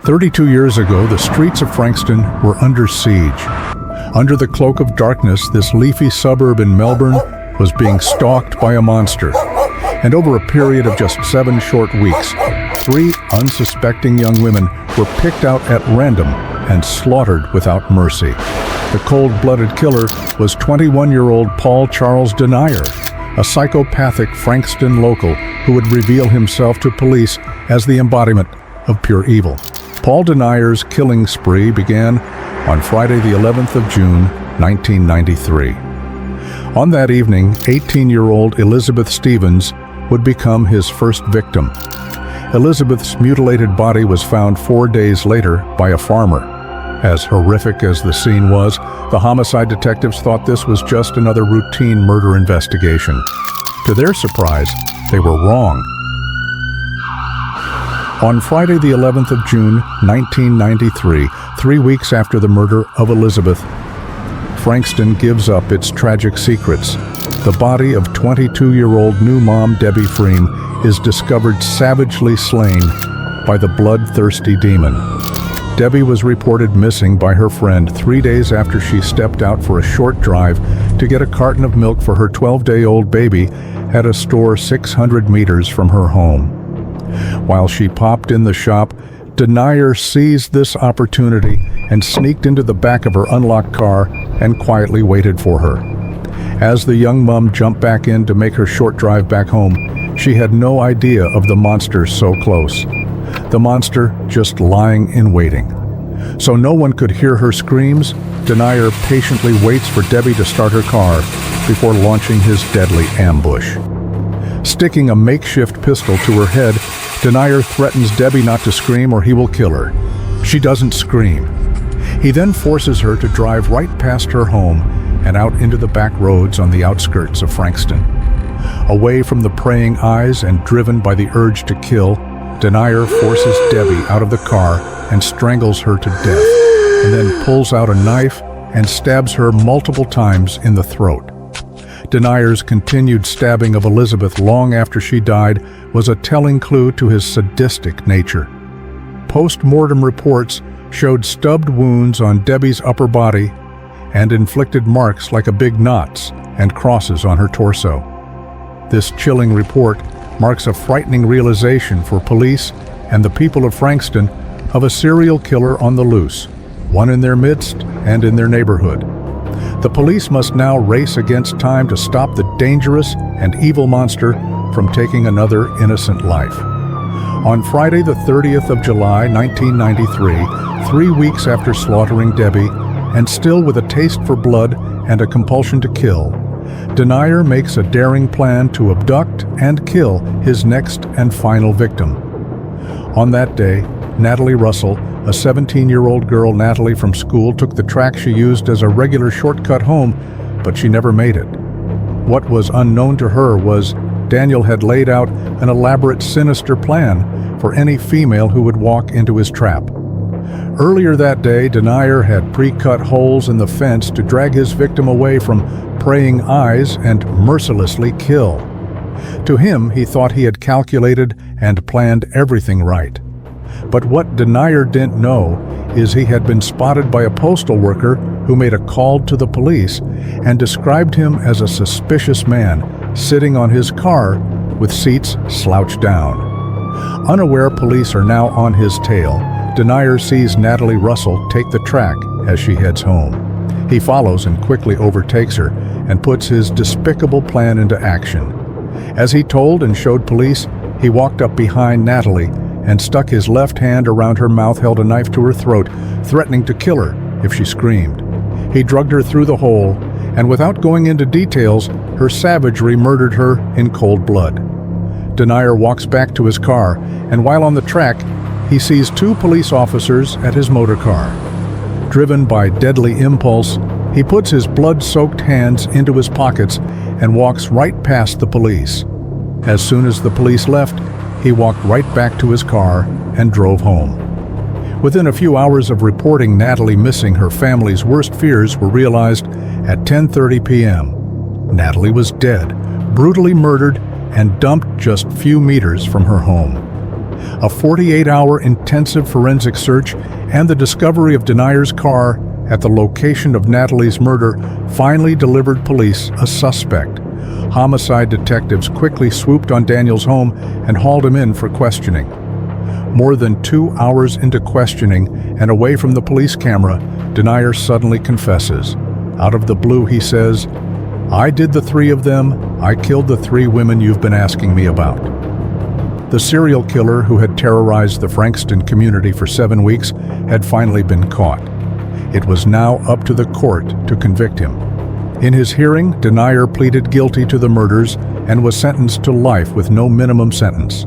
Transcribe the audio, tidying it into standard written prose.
32 years ago, the streets of Frankston were under siege. Under the cloak of darkness, this leafy suburb in Melbourne was being stalked by a monster. And over a period of just 7 short weeks, 3 unsuspecting young women were picked out at random and slaughtered without mercy. The cold-blooded killer was 21-year-old Paul Charles Denier, a psychopathic Frankston local who would reveal himself to police as the embodiment of pure evil. Paul Denier's killing spree began on Friday the 11th of June, 1993. On that evening, 18-year-old Elizabeth Stevens would become his first victim. Elizabeth's mutilated body was found 4 days later by a farmer. As horrific as the scene was, the homicide detectives thought this was just another routine murder investigation. To their surprise, they were wrong. On Friday the 11th of June, 1993, 3 weeks after the murder of Elizabeth, Frankston gives up its tragic secrets. The body of 22-year-old new mom Debbie Freem is discovered savagely slain by the bloodthirsty demon. Debbie was reported missing by her friend 3 days after she stepped out for a short drive to get a carton of milk for her 12-day-old baby at a store 600 meters from her home. While she popped in the shop, Denier seized this opportunity and sneaked into the back of her unlocked car and quietly waited for her. As the young mom jumped back in to make her short drive back home, she had no idea of the monster so close. The monster just lying in waiting. So no one could hear her screams, Denier patiently waits for Debbie to start her car before launching his deadly ambush. Sticking a makeshift pistol to her head, Denier threatens Debbie not to scream or he will kill her. She doesn't scream. He then forces her to drive right past her home and out into the back roads on the outskirts of Frankston. Away from the praying eyes and driven by the urge to kill, Denier forces Debbie out of the car and strangles her to death, and then pulls out a knife and stabs her multiple times in the throat. Denier's continued stabbing of Elizabeth long after she died was a telling clue to his sadistic nature. Post-mortem reports showed stubbed wounds on Debbie's upper body and inflicted marks like a big knots and crosses on her torso. This chilling report marks a frightening realization for police and the people of Frankston of a serial killer on the loose, one in their midst and in their neighborhood. The police must now race against time to stop the dangerous and evil monster from taking another innocent life. On Friday the 30th of July, 1993, 3 weeks after slaughtering Debbie, and still with a taste for blood and a compulsion to kill, Denier makes a daring plan to abduct and kill his next and final victim. On that day, Natalie Russell, a 17-year-old girl Natalie from school, took the track she used as a regular shortcut home, but she never made it. What was unknown to her was Daniel had laid out an elaborate, sinister plan for any female who would walk into his trap. Earlier that day, Denier had pre-cut holes in the fence to drag his victim away from praying eyes and mercilessly kill. To him, he thought he had calculated and planned everything right. But what Denier didn't know is he had been spotted by a postal worker who made a call to the police and described him as a suspicious man sitting on his car with seats slouched down. Unaware police are now on his tail. Denier sees Natalie Russell take the track as she heads home. He follows and quickly overtakes her and puts his despicable plan into action. As he told and showed police, he walked up behind Natalie and stuck his left hand around her mouth, held a knife to her throat, threatening to kill her if she screamed. He drugged her through the hole, and without going into details, her savagery murdered her in cold blood. Denier walks back to his car, and while on the track, he sees 2 police officers at his motor car. Driven by deadly impulse, he puts his blood-soaked hands into his pockets and walks right past the police. As soon as the police left, he walked right back to his car and drove home. Within a few hours of reporting Natalie missing, her family's worst fears were realized at 10:30 p.m. Natalie was dead, brutally murdered, and dumped just few meters from her home. A 48-hour intensive forensic search and the discovery of Denier's car at the location of Natalie's murder finally delivered police a suspect. Homicide detectives quickly swooped on Daniel's home and hauled him in for questioning. More than 2 hours into questioning and away from the police camera, Denier suddenly confesses. Out of the blue, he says, "I did the 3 of them. I killed the 3 women you've been asking me about." The serial killer who had terrorized the Frankston community for 7 weeks had finally been caught. It was now up to the court to convict him. In his hearing, Denier pleaded guilty to the murders and was sentenced to life with no minimum sentence.